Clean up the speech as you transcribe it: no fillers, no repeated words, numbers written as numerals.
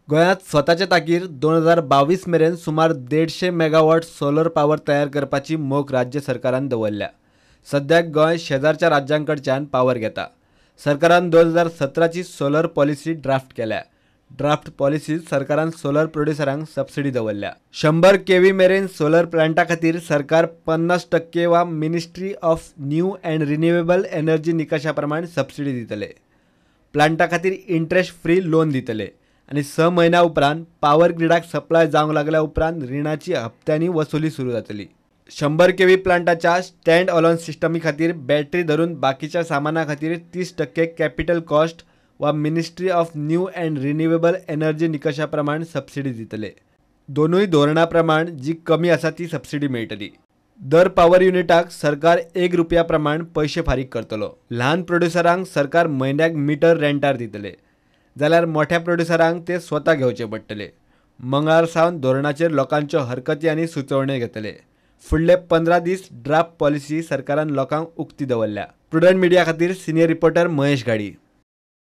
गोंयांत स्वताचे ताकीर 2022 मेरेन सुमार 150 मेगावॉट सोलर पावर तयार करपाची मोख राज्य सरकारान दवरल्या. सद्याक गोंय शेजारच्या राज्यांकडच्यान पावर घेता. सरकारान 2017ची सोलर पॉलिसी ड्राफ्ट केल्या. ड्राफ्ट पॉलिसीत सरकारान सोलर प्रोड्युसरांक सबसिडी दवरल्या. 100 केव्ही मेरेन सोलर प्लांटा खातीर सरकार 50% वा ministry of new and renewable energy निकशा प्रमाण सबसिडी दितले. प्लांटा खातीर इंट्रेस्ट फ्री लोन दितले आनी 6 म्हयन्या उपरांत पॉवर ग्रिडाक सप्लाय जावंक लागल्या उपरांत रिणाची हप्त्यांनी वसुली सुरू जातली. 100 केव्ही प्लांटाच्या स्टँड अलोन सिस्टमी खातीर बॅटरी धरून बाकीच्या सामाना खातीर 30% कॅपिटल कॉस्ट वा ministry of new and renewable energy निकशा प्रमाण सबसिडी दितले. दोनूय धोरणां प्रमाण जी कमी आसा ती सबसिडी मेळटली. दर पॉवर युनिटाक सरकार ₹1 प्रमाण पयशे फारीक करतलो. ल्हान प्रोड्युसरांक सरकार म्हयन्याक मिटर रेंटार दितले, जाल्यार मोठ्या प्रोड्युसरांक ते स्वता घेवचे पडटले. मंगळार सावन धोरणाचेर लोकांच्यो हरकती आनी सुचोवण्यो घेतले. फुडले 15 दीस ड्राफ्ट पॉलिसी सरकारान लोकांक उक्ती दवरल्या. प्रुडंट मिडिया खातीर सिनियर रिपोर्टर महेश घाडी.